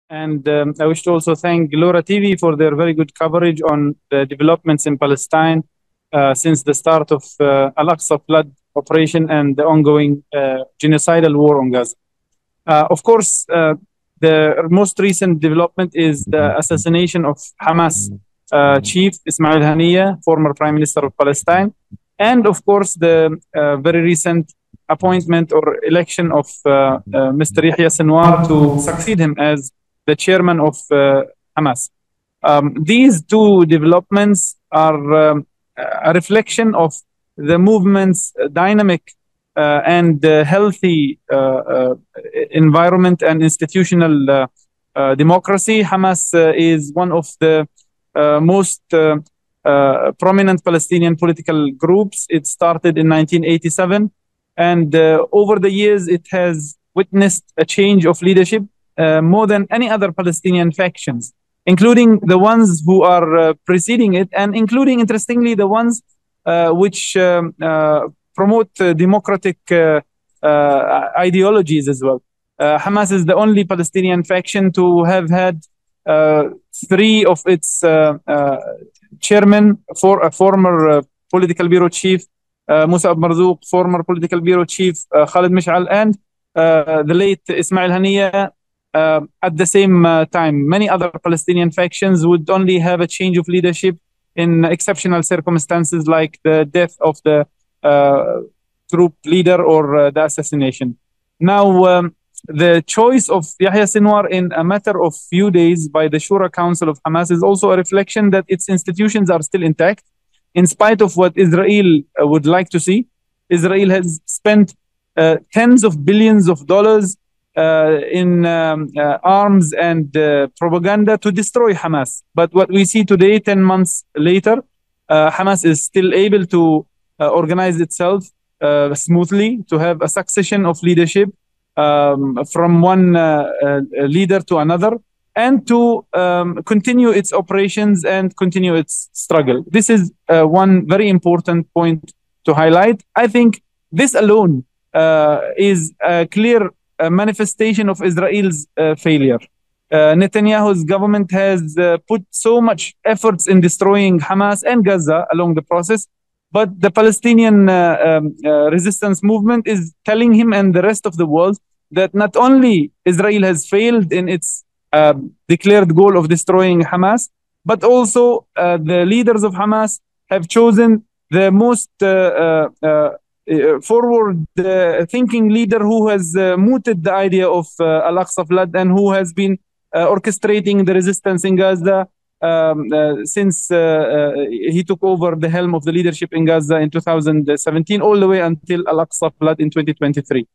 And I wish to also thank geloraTV for their very good coverage on the developments in Palestine since the start of Al-Aqsa flood operation and the ongoing genocidal war on Gaza. Of course, the most recent development is the assassination of Hamas chief Ismail Haniyeh, former Prime Minister of Palestine, and of course the very recent appointment or election of Mr. Yahya Sinwar to succeed him as the chairman of Hamas. These two developments are a reflection of the movement's dynamic and healthy environment and institutional democracy. Hamas is one of the most prominent Palestinian political groups. It started in 1987, and over the years it has witnessed a change of leadership more than any other Palestinian factions, including the ones who are preceding it, and including, interestingly, the ones which promote democratic ideologies as well. Hamas is the only Palestinian faction to have had three of its chairmen, for a former political bureau chief, Musab Marzouk, former political bureau chief, Khalid Mish'al, and the late Ismail Haniyeh. At the same time, many other Palestinian factions would only have a change of leadership in exceptional circumstances like the death of the group leader or the assassination. Now, the choice of Yahya Sinwar in a matter of few days by the Shura Council of Hamas is also a reflection that its institutions are still intact, in spite of what Israel would like to see. Israel has spent tens of billions of dollars in arms and propaganda to destroy Hamas. But what we see today, 10 months later, Hamas is still able to organize itself smoothly, to have a succession of leadership from one leader to another, and to continue its operations and continue its struggle. This is one very important point to highlight. I think this alone is a clear manifestation of Israel's failure. Netanyahu's government has put so much efforts in destroying Hamas and Gaza along the process, but the Palestinian resistance movement is telling him and the rest of the world that not only Israel has failed in its declared goal of destroying Hamas, but also the leaders of Hamas have chosen the most forward-thinking leader who has mooted the idea of Al-Aqsa flood and who has been orchestrating the resistance in Gaza since he took over the helm of the leadership in Gaza in 2017, all the way until Al-Aqsa flood in 2023.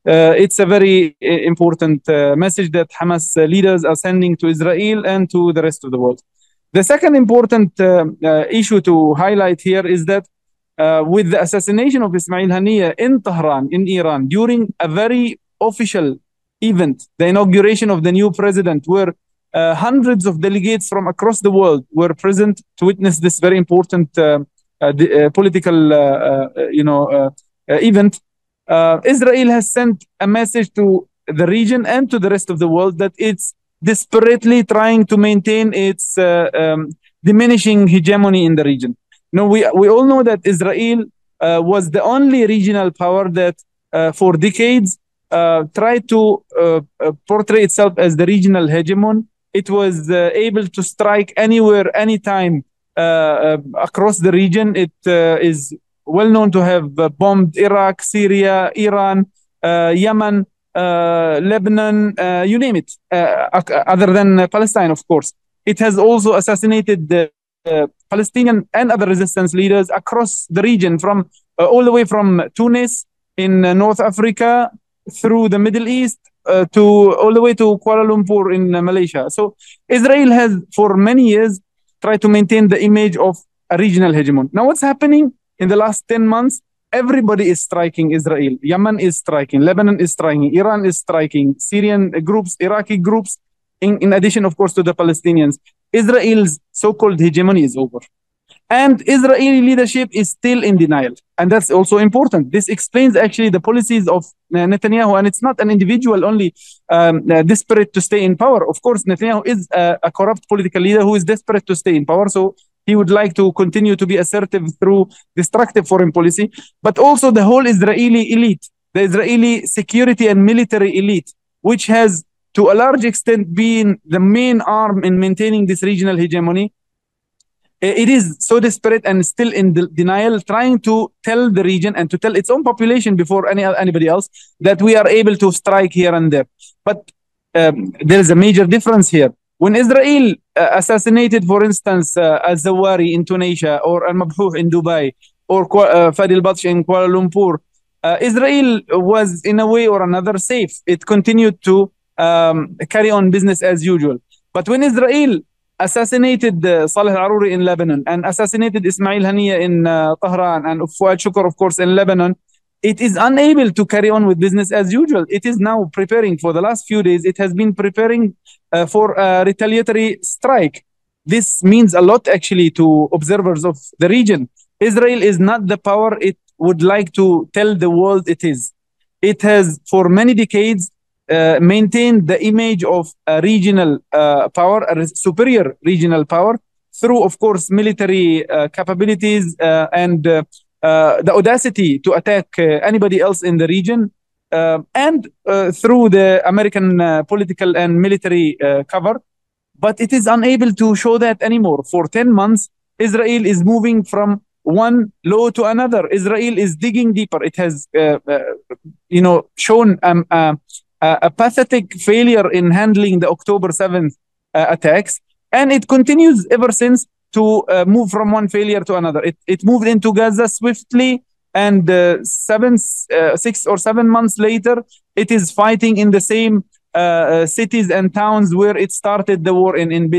It's a very important message that Hamas leaders are sending to Israel and to the rest of the world. The second important issue to highlight here is that with the assassination of Ismail Haniyeh in Tehran, in Iran, during a very official event, the inauguration of the new president, where hundreds of delegates from across the world were present to witness this very important political event, Israel has sent a message to the region and to the rest of the world that it's desperately trying to maintain its diminishing hegemony in the region. Now, we all know that Israel was the only regional power that for decades tried to portray itself as the regional hegemon. It was able to strike anywhere, anytime across the region. It is well known to have bombed Iraq, Syria, Iran, Yemen, Lebanon, you name it, other than Palestine, of course. It has also assassinated the Palestinian and other resistance leaders across the region, from all the way from Tunis in North Africa through the Middle East to all the way to Kuala Lumpur in Malaysia. So Israel has for many years tried to maintain the image of a regional hegemon. Now what's happening in the last 10 months? Everybody is striking Israel. Yemen is striking, Lebanon is striking, Iran is striking, Syrian groups, Iraqi groups, in addition, of course, to the Palestinians. Israel's so-called hegemony is over. And Israeli leadership is still in denial. And that's also important. This explains actually the policies of Netanyahu. And it's not an individual only desperate to stay in power. Of course, Netanyahu is a corrupt political leader who is desperate to stay in power. So he would like to continue to be assertive through destructive foreign policy. But also the whole Israeli elite, the Israeli security and military elite, which has to a large extent been the main arm in maintaining this regional hegemony. It is so desperate and still in denial, trying to tell the region and to tell its own population before anybody else that we are able to strike here and there. But there is a major difference here. When Israel assassinated, for instance, Al-Zawari in Tunisia, or Al-Mabhouh in Dubai, or Fadi al-Batsh in Kuala Lumpur, Israel was in a way or another safe. It continued to carry on business as usual. But when Israel assassinated Saleh al-Aruri in Lebanon and assassinated Ismail Haniyeh in Tehran and Fuad Shukr, of course, in Lebanon, it is unable to carry on with business as usual. It is now preparing for the last few days. It has been preparing for a retaliatory strike. This means a lot actually to observers of the region. Israel is not the power it would like to tell the world it is. It has for many decades maintained the image of a regional power, a superior regional power, through, of course, military capabilities and the audacity to attack anybody else in the region, and through the American political and military cover. But it is unable to show that anymore. For 10 months, Israel is moving from one law to another. Israel is digging deeper. It has, shown a pathetic failure in handling the October 7th attacks. And it continues ever since to move from one failure to another. It moved into Gaza swiftly, and 6 or 7 months later, it is fighting in the same cities and towns where it started the war in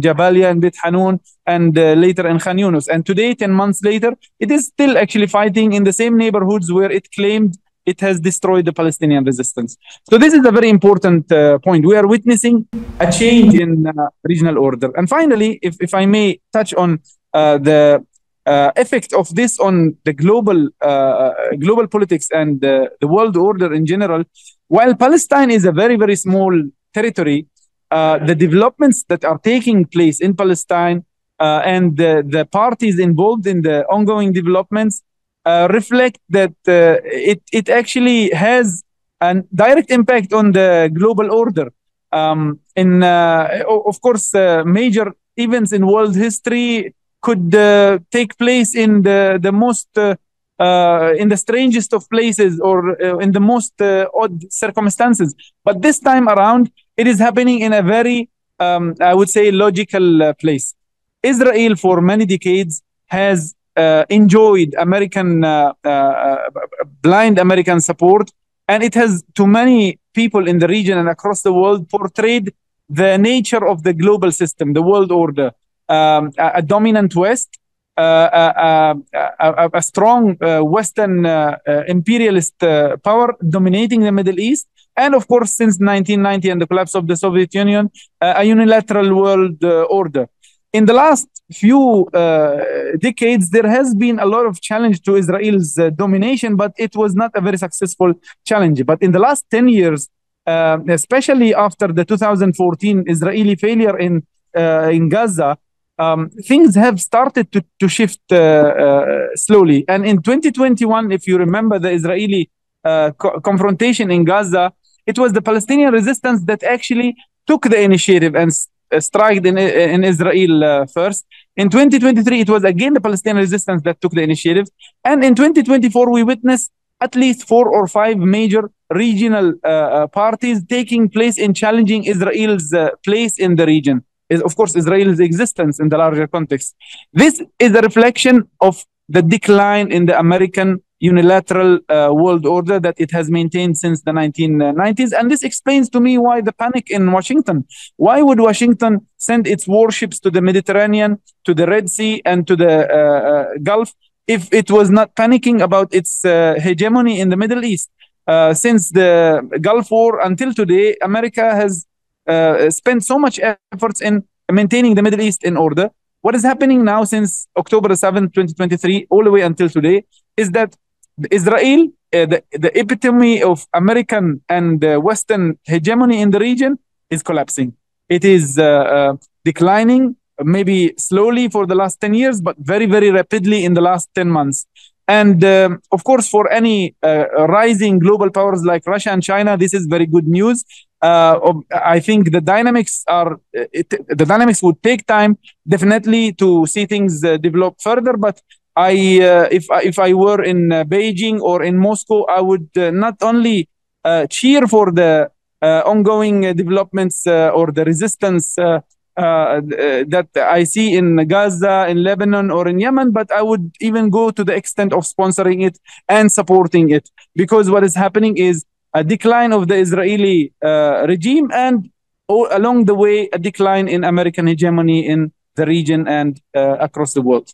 Jabalia and Beit Hanun, and later in Khan Yunus. And today, 10 months later, it is still actually fighting in the same neighborhoods where it claimed it has destroyed the Palestinian resistance. So this is a very important point. We are witnessing a change in regional order. And finally, if I may touch on the effect of this on the global politics and the world order in general, while Palestine is a very, very small territory, the developments that are taking place in Palestine and the parties involved in the ongoing developments reflect that it actually has a direct impact on the global order. Of course, major events in world history could take place in the most in the strangest of places, or in the most odd circumstances. But this time around, it is happening in a very, I would say, logical place. Israel, for many decades, has enjoyed blind American support, and it has, to many people in the region and across the world, portrayed the nature of the global system, the world order, a dominant West, a strong Western imperialist power dominating the Middle East, and of course, since 1990 and the collapse of the Soviet Union, a unilateral world order. In the last few decades, there has been a lot of challenge to Israel's domination, but it was not a very successful challenge. But in the last 10 years, especially after the 2014 Israeli failure in Gaza, things have started to shift slowly. And in 2021, if you remember the Israeli confrontation in Gaza, it was the Palestinian resistance that actually took the initiative and struck in Israel first. In 2023, it was again the Palestinian resistance that took the initiative. And in 2024, we witnessed at least 4 or 5 major regional parties taking place in challenging Israel's place in the region. Of course, Israel's existence in the larger context. This is a reflection of the decline in the American unilateral world order that it has maintained since the 1990s. And this explains to me why the panic in Washington. Why would Washington send its warships to the Mediterranean, to the Red Sea, and to the Gulf if it was not panicking about its hegemony in the Middle East? Since the Gulf War until today, America has spent so much efforts in maintaining the Middle East in order. what is happening now since October 7th, 2023, all the way until today, is that Israel, the epitome of American and Western hegemony in the region, is collapsing. It is declining, maybe slowly for the last 10 years, but very, very rapidly in the last 10 months. And of course, for any rising global powers like Russia and China, this is very good news. I think the dynamics would take time, definitely, to see things develop further. But if I were in Beijing or in Moscow, I would not only cheer for the ongoing developments or the resistance that I see in Gaza, in Lebanon, or in Yemen, but I would even go to the extent of sponsoring it and supporting it, because what is happening is a decline of the Israeli regime, and along the way, a decline in American hegemony in the region and across the world.